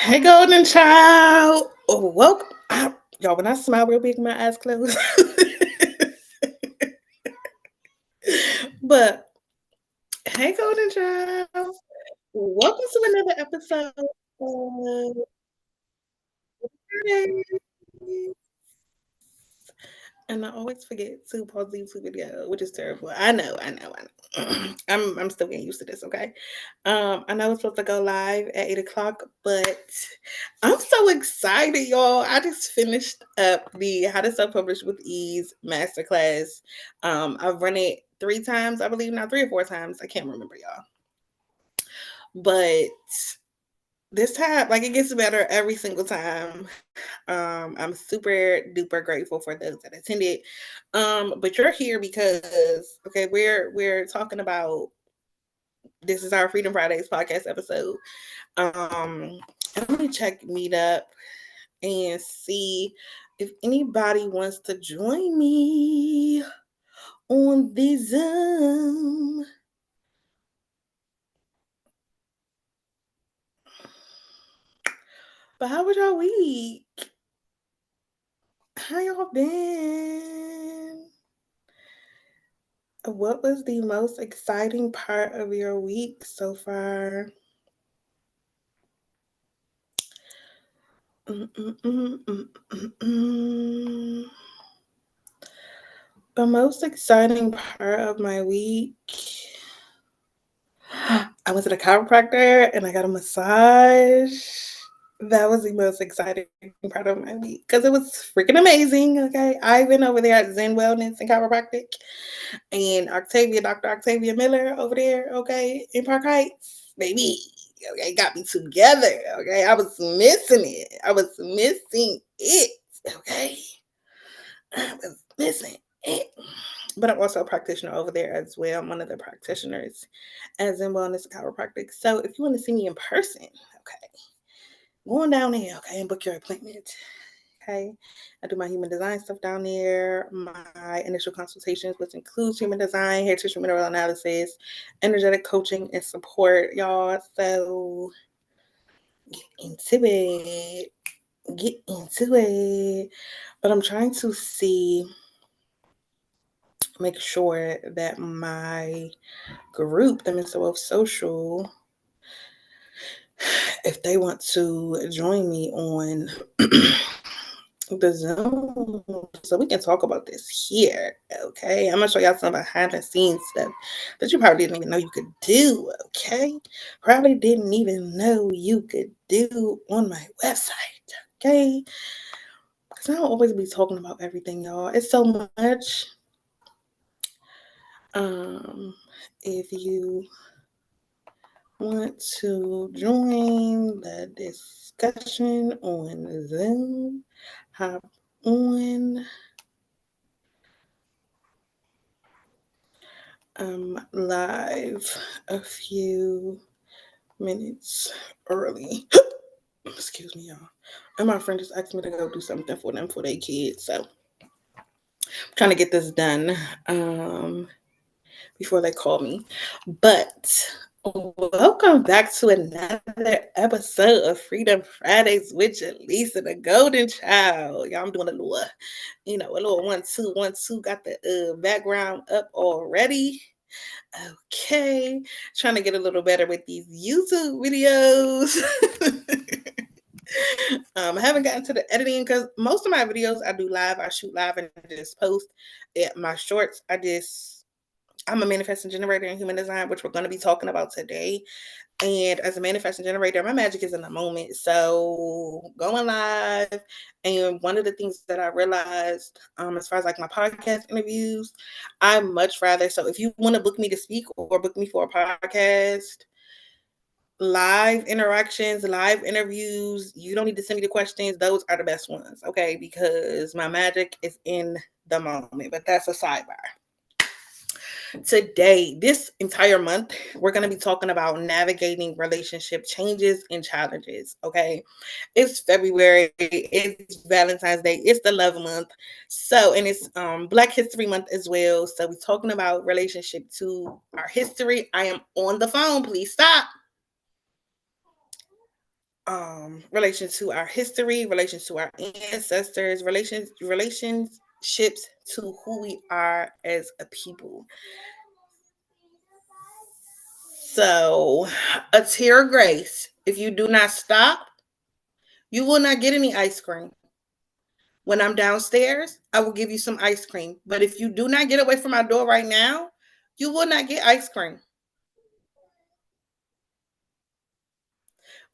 Hey, golden child. Oh, welcome. Y'all, when I smile real big, my eyes closed. But hey, golden child. Welcome to another episode of Fridays. And I always forget to pause the YouTube video, which is terrible. I know. I'm still getting used to this, okay? I know it's supposed to go live at 8 o'clock, but I'm so excited, y'all. I just finished up the How to Self-Publish with Ease Masterclass. I've run it 3 times, I believe, now 3 or 4 times. I can't remember, y'all. But this time, like, it gets better every single time. I'm super duper grateful for those that attended. But you're here because we're talking about, this is our Freedom Fridays podcast episode. Um Let me check Meetup and see if anybody wants to join me on the Zoom. But how was your week? How y'all been? What was the most exciting part of your week so far? The most exciting part of my week, I went to the chiropractor and I got a massage. That was the most exciting part of my week because it was freaking amazing. Okay, I've been over there at Zen Wellness and Chiropractic, and Dr. Octavia Miller over there, okay, in Park Heights, baby. Okay, got me together. Okay, I was missing it. I was missing it. Okay, I was missing it. But I'm also a practitioner over there as well. I'm one of the practitioners as in wellness chiropractic. So if you want to see me in person, okay, go on down there, okay, and book your appointment. Okay. I do my human design stuff down there. My initial consultations, which includes human design, hair tissue mineral analysis, energetic coaching, and support, y'all. So get into it. Get into it. But I'm trying to make sure that my group, the Mental Wealth Social, if they want to join me on the Zoom so we can talk about this here. Okay. I'm gonna show y'all some behind the scenes stuff that you probably didn't even know you could do. Okay. Probably didn't even know you could do on my website. Okay. Because I don't always be talking about everything, y'all. It's so much. If you want to join the discussion on Zoom, hop on. Live a few minutes early. Excuse me, y'all. And my friend just asked me to go do something for them for their kids. So I'm trying to get this done before they call me. But welcome back to another episode of Freedom Fridays with Jaleesa, the Golden Child. Y'all, I'm doing a little, a little 1 2 1 2. Got the background up already. Okay, trying to get a little better with these YouTube videos. I haven't gotten to the editing because most of my videos I do live. I shoot live and just post it. My shorts, I'm a manifesting generator in human design, which we're going to be talking about today. And as a manifesting generator, my magic is in the moment. So going live, and one of the things that I realized, as far as like my podcast interviews, I much rather. So if you want to book me to speak or book me for a podcast, live interactions, live interviews, you don't need to send me the questions. Those are the best ones, okay? Because my magic is in the moment. But that's a sidebar. Today, this entire month, we're going to be talking about navigating relationship changes and challenges. Okay. It's February, it's Valentine's Day, it's the love month. So, and it's Black History Month as well. So, we're talking about relationship to our history. I am on the phone. Please stop. relation to our history, relation to our ancestors, relationships to who we are as a people. So, a tear of grace. If you do not stop, you will not get any ice cream. When I'm downstairs, I will give you some ice cream. But if you do not get away from my door right now, you will not get ice cream.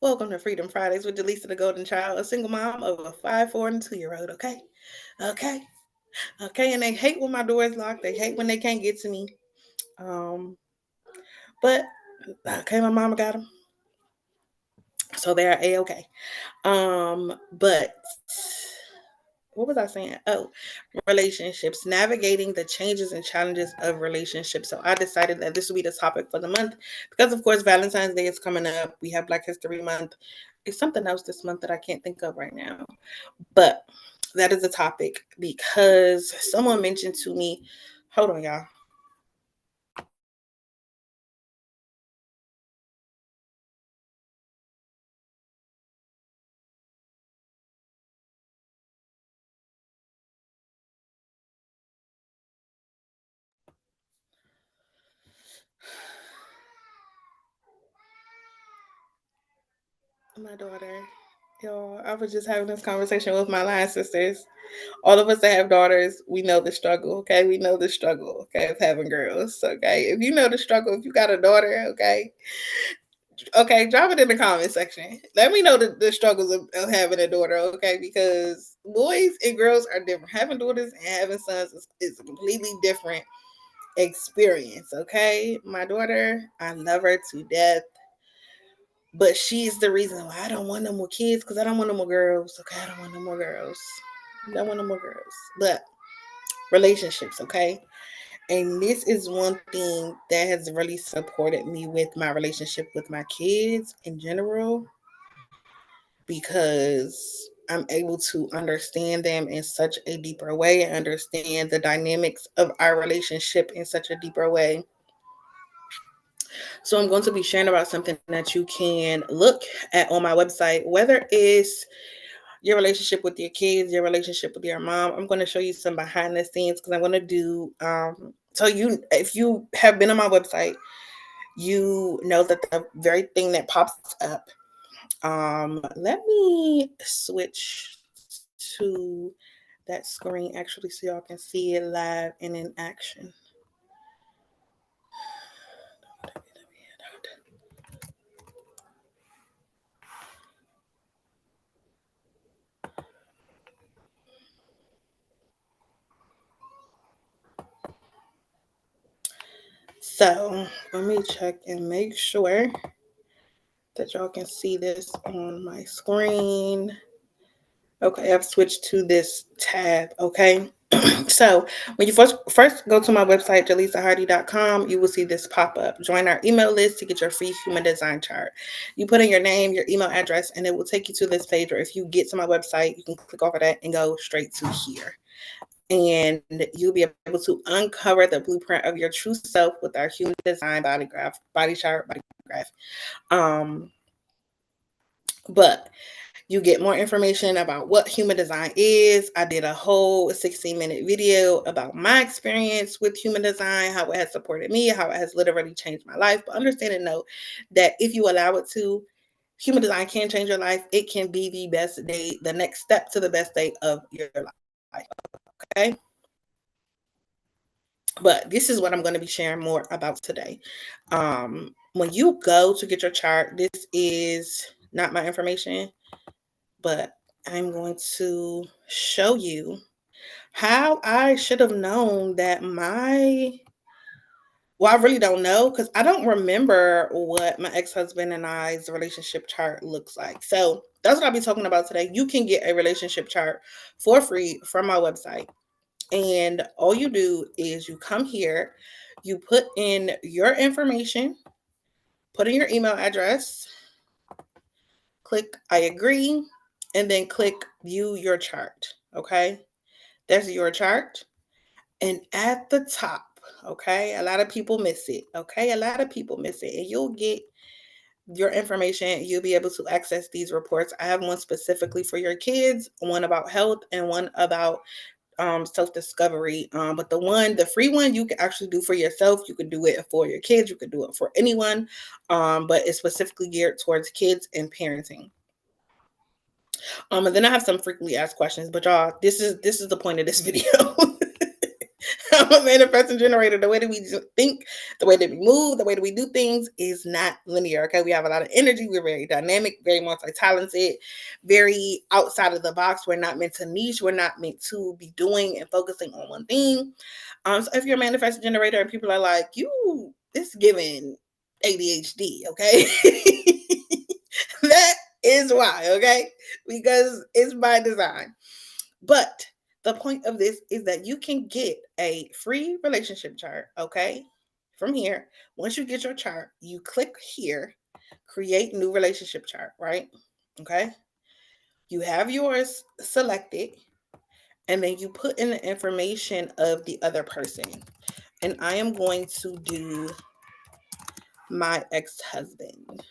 Welcome to Freedom Fridays with Delisa the Golden Child, a single mom of a 5, 4, and 2-year-old. Okay, okay, okay. And they hate when my door is locked. They hate when they can't get to me. Um, but okay, my mama got them, so they're a okay. But what was I saying? Oh, relationships, navigating the changes and challenges of relationships. So I decided that this would be the topic for the month because, of course, Valentine's Day is coming up. We have Black History Month. It's something else this month that I can't think of right now. But that is a topic because someone mentioned to me, hold on, y'all. My daughter, y'all, I was just having this conversation with my line sisters. All of us that have daughters, we know the struggle, okay? We know the struggle, okay, of having girls, okay? If you know the struggle, if you got a daughter, okay, drop it in the comment section. Let me know the struggles of having a daughter, okay? Because boys and girls are different. Having daughters and having sons is a completely different experience, okay? My daughter, I love her to death. But she's the reason why I don't want no more kids because I don't want no more girls. Okay, I don't want no more girls. I don't want no more girls. But relationships, okay? And this is one thing that has really supported me with my relationship with my kids in general because I'm able to understand them in such a deeper way and understand the dynamics of our relationship in such a deeper way. So I'm going to be sharing about something that you can look at on my website, whether it's your relationship with your kids, your relationship with your mom. I'm going to show you some behind the scenes because I'm going to do so you if you have been on my website, you know that the very thing that pops up. Let me switch to that screen actually so y'all can see it live and in action. So let me check and make sure that y'all can see this on my screen. Okay, I've switched to this tab. Okay. So when you first go to my website, jalisahardy.com, you will see this pop up. Join our email list to get your free human design chart. You put in your name, your email address, and it will take you to this page. Or if you get to my website, you can click over that and go straight to here. And you'll be able to uncover the blueprint of your true self with our human design body graph, body chart, body graph. But you get more information about what human design is. I did a whole 16-minute video about my experience with human design, how it has supported me, how it has literally changed my life. But understand and know that if you allow it to, human design can change your life. It can be the best day, the next step to the best day of your life. Okay. But this is what I'm going to be sharing more about today. When you go to get your chart, this is not my information, but I'm going to show you how I should have known that I really don't know because I don't remember what my ex-husband and I's relationship chart looks like. So that's what I'll be talking about today. You can get a relationship chart for free from my website. And all you do is you come here, you put in your information, put in your email address, click I agree, and then click view your chart. Okay. That's your chart. And at the top, okay, a lot of people miss it. Okay. A lot of people miss it. And you'll get your information, you'll be able to access these reports. I have one specifically for your kids, one about health, and one about self-discovery. But the free one, you can actually do for yourself. You can do it for your kids. You can do it for anyone. But it's specifically geared towards kids and parenting. And then I have some frequently asked questions, but y'all, this is the point of this video. I'm a manifesting generator. The way that we think, the way that we move, the way that we do things is not linear. Okay, we have a lot of energy. We're very dynamic, very multi-talented, very outside of the box. We're not meant to niche. We're not meant to be doing and focusing on one thing. So if you're a manifesting generator and people are like, you, it's giving ADHD, okay? That is why, okay? Because it's by design. But the point of this is that you can get a free relationship chart, okay? From here, once you get your chart, you click here, create new relationship chart, right? Okay? You have yours selected, and then you put in the information of the other person. And I am going to do my ex-husband.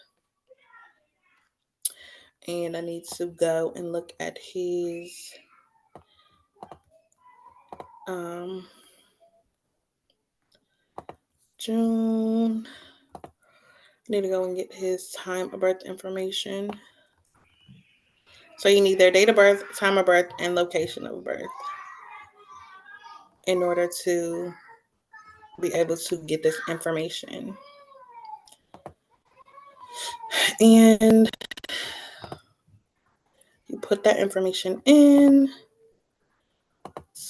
And I need to go and look at his June. I need to go and get his time of birth information. So you need their date of birth, time of birth, and location of birth in order to be able to get this information. And you put that information in.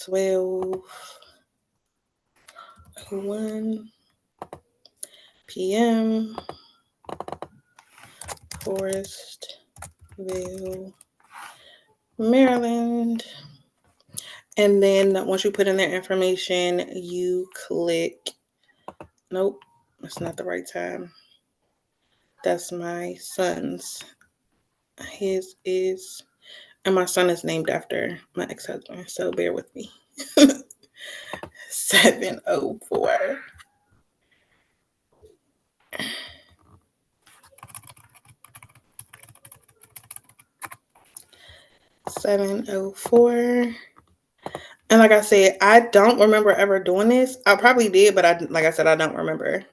12:01 p.m. Forestville, Maryland. And then once you put in their information, you click, nope, that's not the right time. That's my son's. His is, and my son is named after my ex-husband, so bear with me. 704. 704. And like I said, I don't remember ever doing this. I probably did, but like I said, I don't remember.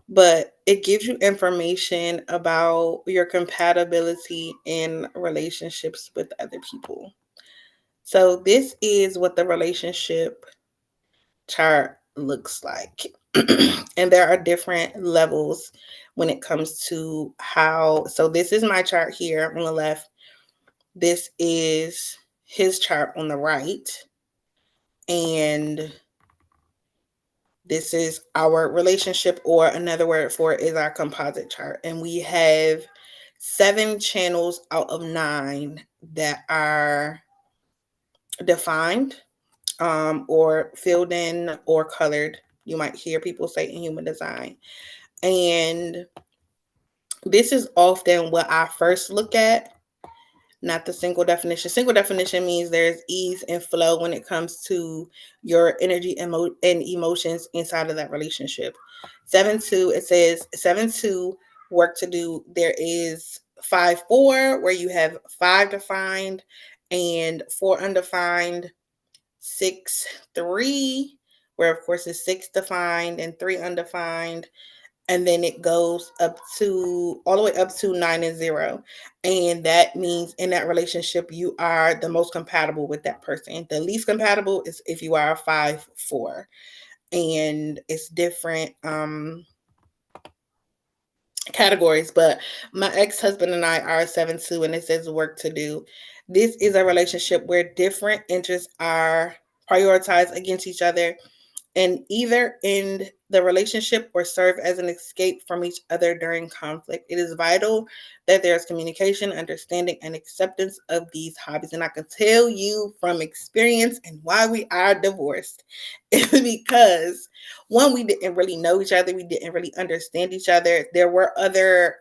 But it gives you information about your compatibility in relationships with other people. So this is what the relationship chart looks like. And there are different levels when it comes to how. So this is my chart here on the left. This is his chart on the right. And this is our relationship, or another word for it is our composite chart. And we have 7 channels out of 9 that are defined, or filled in or colored. You might hear people say in human design. And this is often what I first look at, not the single definition. Single definition means there's ease and flow when it comes to your energy and emotions inside of that relationship. 7-2, it says 7-2, work to do. There is 5-4, where you have 5 defined and 4 undefined. 6-3, where of course is 6 defined and 3 undefined. And then it goes up to all the way up to 9 and 0. And that means in that relationship, you are the most compatible with that person. The least compatible is if you are a 5-4. And it's different categories. But my ex-husband and I are 7-2, and it says work to do. This is a relationship where different interests are prioritized against each other, and either end the relationship or serve as an escape from each other during conflict. It is vital that there's communication, understanding, and acceptance of these hobbies. And I can tell you from experience and why we are divorced is because, one, we didn't really know each other. We didn't really understand each other. There were other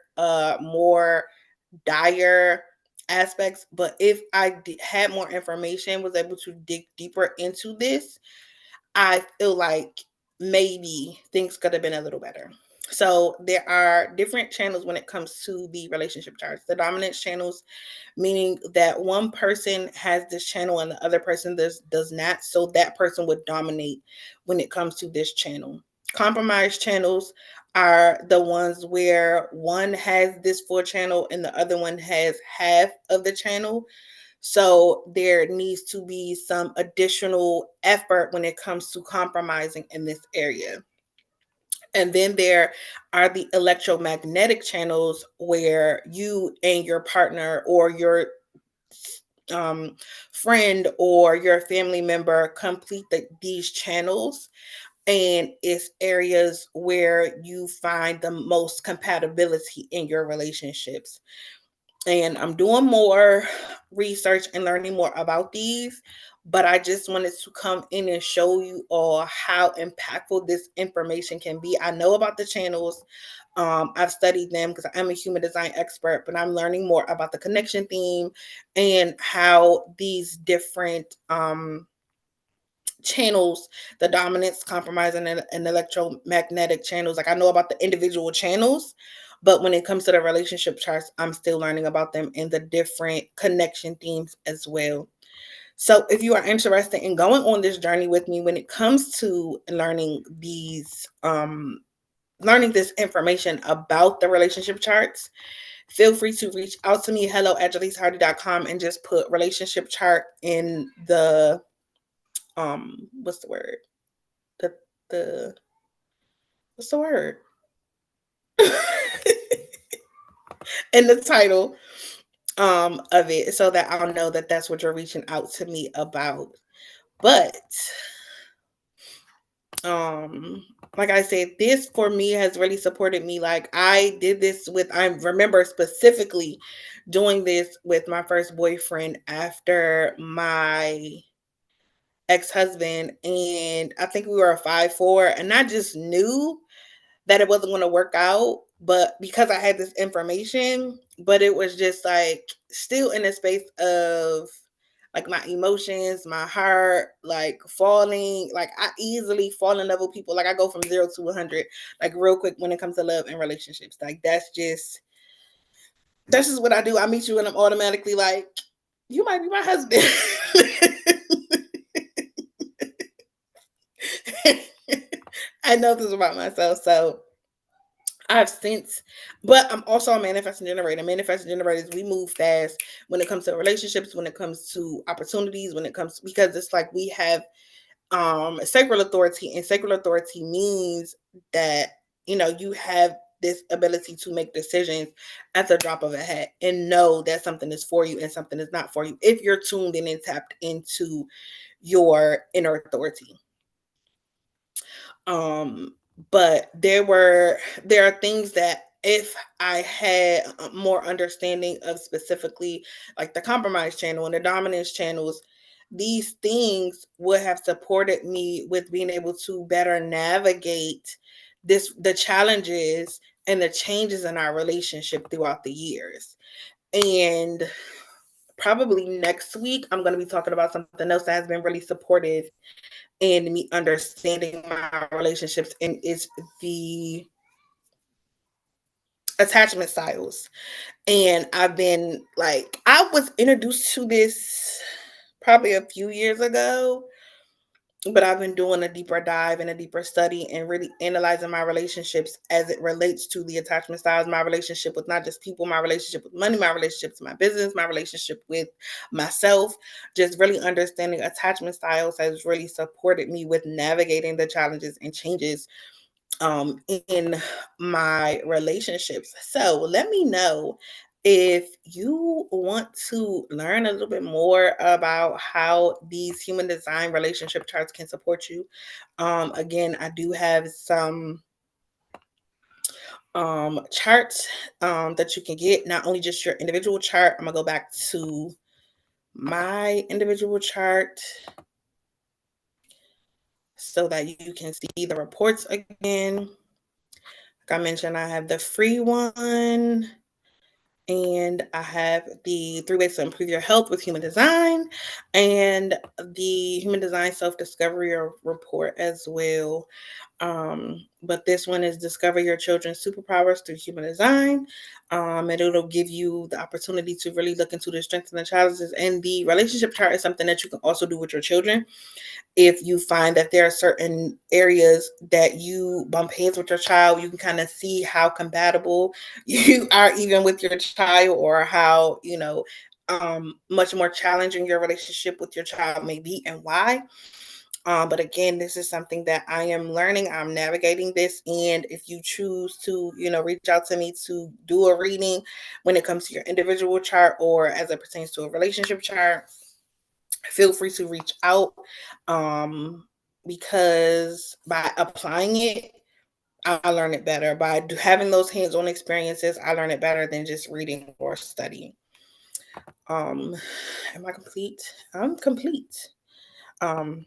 more dire aspects, but if I had more information, was able to dig deeper into this, I feel like maybe things could have been a little better. So there are different channels when it comes to the relationship charts. The dominance channels, meaning that one person has this channel and the other person does not. So that person would dominate when it comes to this channel. Compromise channels are the ones where one has this full channel and the other one has half of the channel. So there needs to be some additional effort when it comes to compromising in this area. And then there are the electromagnetic channels where you and your partner or your um, friend or your family member complete these channels. And it's areas where you find the most compatibility in your relationships. And I'm doing more research and learning more about these, but I just wanted to come in and show you all how impactful this information can be. I know about the channels. I've studied them because I'm a human design expert, but I'm learning more about the connection theme and how these different channels, the dominance, compromise, and electromagnetic channels. Like I know about the individual channels, but when it comes to the relationship charts, I'm still learning about them and the different connection themes as well. So if you are interested in going on this journey with me when it comes to learning this information about the relationship charts, feel free to reach out to me, hello@jaleesehardy.com, and just put relationship chart in the what's the word? The the what's the word? In the title of it, so that I'll know that that's what you're reaching out to me about. But um like I said, this for me has really supported me. Like I remember specifically doing this with my first boyfriend after my ex-husband, and I think we were a 5-4, and I just knew that it wasn't going to work out, but because I had this information, but it was just like still in a space of like my emotions, my heart, like falling, like I easily fall in love with people. Like I go from 0 to 100, like real quick when it comes to love and relationships. Like that's just what I do. I meet you and I'm automatically like, you might be my husband. I know this about myself. So I've since, but I'm also a manifesting generator. Manifesting generators, we move fast when it comes to relationships, when it comes to opportunities, when it comes because it's like we have sacral authority, and sacral authority means that you have this ability to make decisions at the drop of a hat and know that something is for you and something is not for you if you're tuned in and tapped into your inner authority. um but there are things that if I had more understanding of specifically like the compromise channel and the dominance channels, these things would have supported me with being able to better navigate the challenges and the changes in our relationship throughout the years. And probably next week I'm going to be talking about something else that has been really supportive in me understanding my relationships, and it's the attachment styles. And I was introduced to this probably a few years ago, but I've been doing a deeper dive and a deeper study and really analyzing my relationships as it relates to the attachment styles, my relationship with not just people, my relationship with money, my relationship to my business, my relationship with myself. Just really understanding attachment styles has really supported me with navigating the challenges and changes in my relationships. So let me know if you want to learn a little bit more about how these human design relationship charts can support you. Again, I do have some charts that you can get, not only just your individual chart. I'm gonna go back to my individual chart so that you can see the reports again. Like I mentioned, I have the free one, and I have the 3 ways to improve your health with human design, and the human design self discovery report as well. But this one is Discover Your Children's Superpowers Through Human Design. And it'll give you the opportunity to really look into the strengths and the challenges. And the relationship chart is something that you can also do with your children. If you find that there are certain areas that you bump heads with your child, you can kind of see how compatible you are even with your child, or how, much more challenging your relationship with your child may be and why. But again, this is something that I am learning. I'm navigating this. And if you choose to, reach out to me to do a reading when it comes to your individual chart or as it pertains to a relationship chart, feel free to reach out. Because by applying it, I learn it better. By having those hands-on experiences, I learn it better than just reading or studying. Am I complete? I'm complete. Um,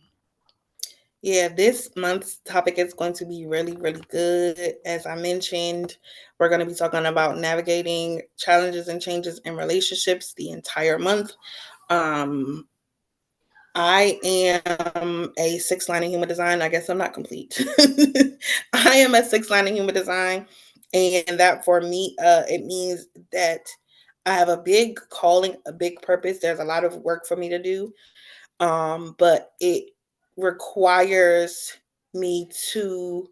Yeah, this month's topic is going to be really, really good. As I mentioned, we're going to be talking about navigating challenges and changes in relationships the entire month. Um, I am a six line in human design. I guess I'm not complete. I am a six line in human design. And that for me, it means that I have a big calling, a big purpose. There's a lot of work for me to do. But it requires me to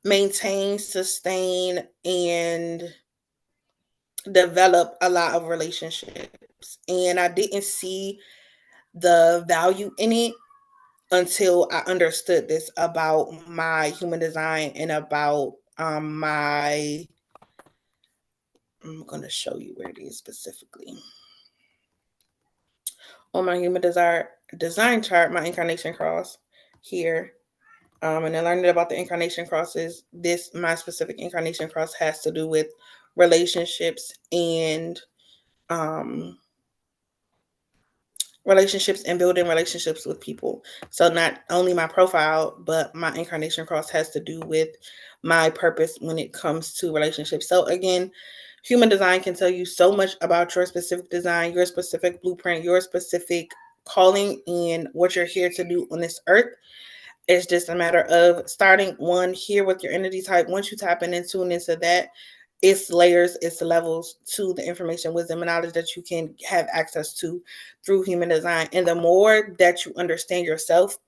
maintain, sustain, and develop a lot of relationships. And I didn't see the value in it until I understood this about my human design and about my. I'm going to show you where it is specifically. On my human design chart, my incarnation cross here. And then learning about the incarnation crosses, my specific incarnation cross has to do with relationships and um, building relationships with people. So not only my profile, but my incarnation cross has to do with my purpose when it comes to relationships. So again, human design can tell you so much about your specific design, your specific blueprint, your specific calling, and what you're here to do on this earth. It's just a matter of starting one here with your energy type. Once you tap in and tune into that, it's layers, it's levels to the information, wisdom, and knowledge that you can have access to through human design. And the more that you understand yourself,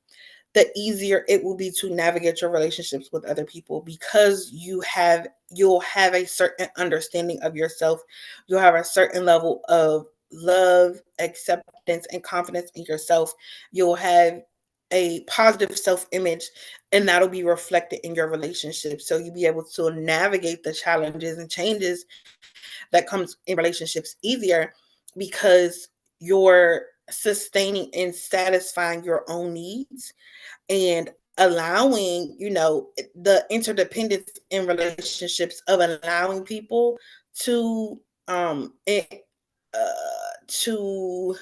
the easier it will be to navigate your relationships with other people, because you'll have a certain understanding of yourself. You'll have a certain level of love, acceptance, and confidence in yourself. You'll have a positive self-image, and that'll be reflected in your relationship. So you'll be able to navigate the challenges and changes that comes in relationships easier, because you're sustaining and satisfying your own needs and allowing, the interdependence in relationships of allowing people to to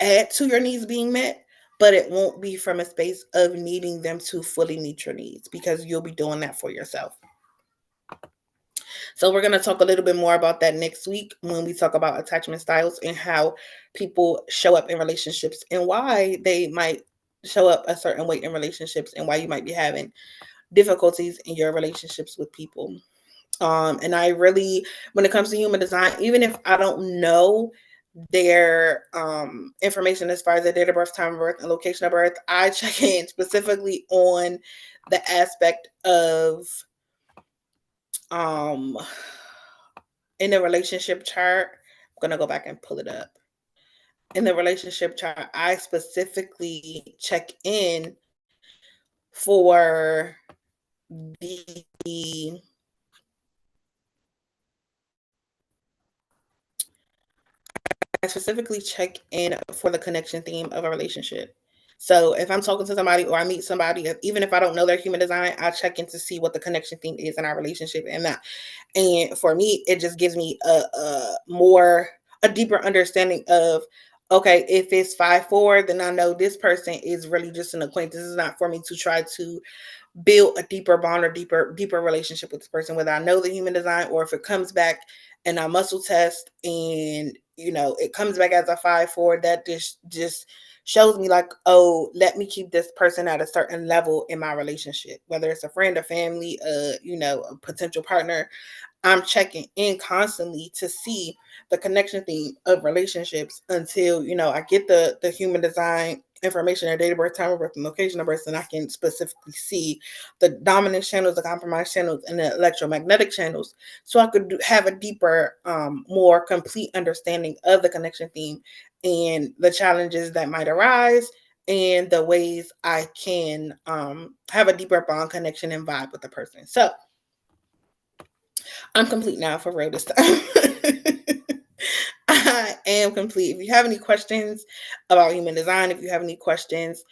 add to your needs being met, but it won't be from a space of needing them to fully meet your needs, because you'll be doing that for yourself. So we're going to talk a little bit more about that next week when we talk about attachment styles and how people show up in relationships and why they might show up a certain way in relationships and why you might be having difficulties in your relationships with people. And I really, when it comes to human design, even if I don't know their information as far as their date of birth, time of birth, and location of birth, I check in specifically on the aspect of um in the relationship chart. I'm gonna go back and pull it up. In the relationship chart, I specifically check in for the I specifically check in for the connection theme of a relationship. So if I'm talking to somebody or I meet somebody, even if I don't know their human design, I check in to see what the connection theme is in our relationship. And for me, it just gives me a deeper understanding of, okay, if it's 5-4, then I know this person is really just an acquaintance. This is not for me to try to build a deeper bond or deeper relationship with this person, whether I know the human design or if it comes back and I muscle test and it comes back as a 5-4. That just shows me like, oh, let me keep this person at a certain level in my relationship, whether it's a friend, a family, a potential partner. I'm checking in constantly to see the connection theme of relationships until, I get the human design information, their date of birth, time of birth, and location of birth, and I can specifically see the dominant channels, the compromised channels, and the electromagnetic channels. So I could have a deeper, more complete understanding of the connection theme and the challenges that might arise and the ways I can have a deeper bond, connection, and vibe with the person. So I'm complete now for real this time. I am complete. If you have any questions about human design, if you have any questions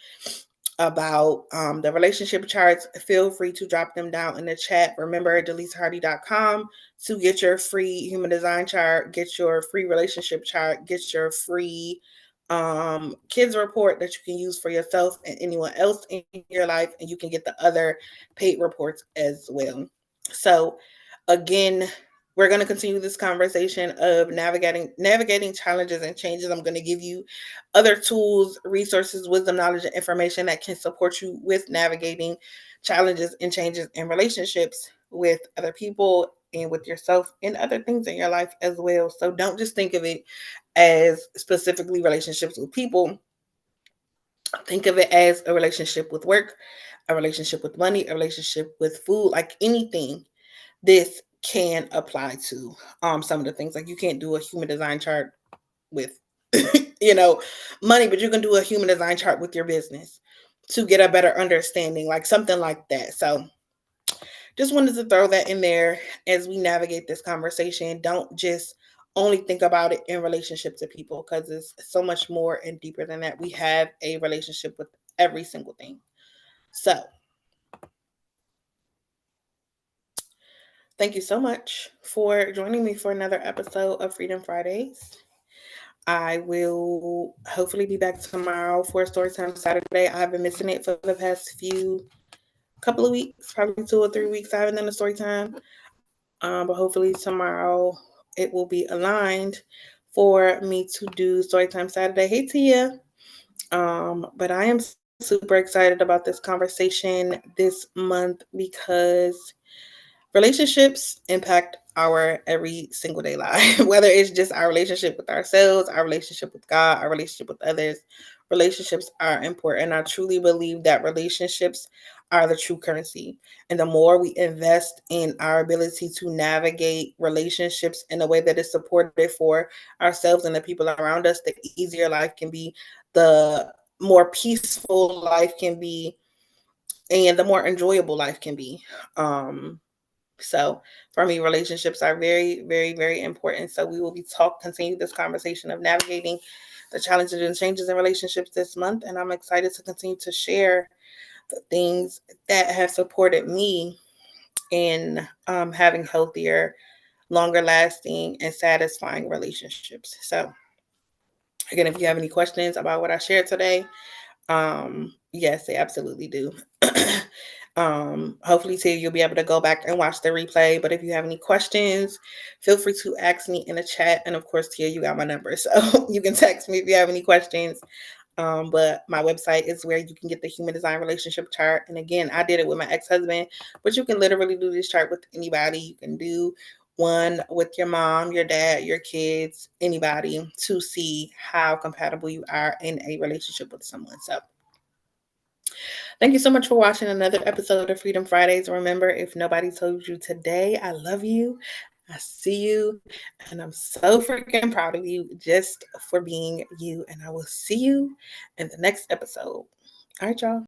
about the relationship charts, feel free to drop them down in the chat. Remember, delisahardy.com to get your free human design chart, get your free relationship chart, get your free kids report that you can use for yourself and anyone else in your life, and you can get the other paid reports as well. So again, we're going to continue this conversation of navigating challenges and changes. I'm going to give you other tools, resources, wisdom, knowledge, and information that can support you with navigating challenges and changes in relationships with other people and with yourself and other things in your life as well. So don't just think of it as specifically relationships with people. Think of it as a relationship with work, a relationship with money, a relationship with food, like anything. This can apply to some of the things. Like, you can't do a human design chart with money, but you can do a human design chart with your business to get a better understanding, like something like that. So just wanted to throw that in there as we navigate this conversation. Don't just only think about it in relationship to people, because it's so much more and deeper than that. We have a relationship with every single thing. So thank you so much for joining me for another episode of Freedom Fridays. I will hopefully be back tomorrow for Storytime Saturday. I've been missing it for the past couple of weeks, probably 2 or 3 weeks. I haven't done a story time, but hopefully tomorrow it will be aligned for me to do Storytime Saturday. Hey, Tia. But I am super excited about this conversation this month because relationships impact our every single day life, whether it's just our relationship with ourselves, our relationship with God, our relationship with others. Relationships are important. I truly believe that relationships are the true currency. And the more we invest in our ability to navigate relationships in a way that is supportive for ourselves and the people around us, the easier life can be, the more peaceful life can be, and the more enjoyable life can be. So for me, relationships are very, very, very important. So we will be continue this conversation of navigating the challenges and changes in relationships this month. And I'm excited to continue to share the things that have supported me in having healthier, longer lasting, and satisfying relationships. So again, if you have any questions about what I shared today, yes, they absolutely do. Hopefully too, you'll be able to go back and watch the replay. But if you have any questions, feel free to ask me in the chat. And of course, Tia, you got my number, so you can text me if you have any questions. But my website is where you can get the human design relationship chart. And again, I did it with my ex-husband, but you can literally do this chart with anybody. You can do one with your mom, your dad, your kids, anybody, to see how compatible you are in a relationship with someone. So thank you so much for watching another episode of Freedom Fridays. Remember, if nobody told you today, I love you. I see you, and I'm so freaking proud of you just for being you. And I will see you in the next episode. All right, y'all.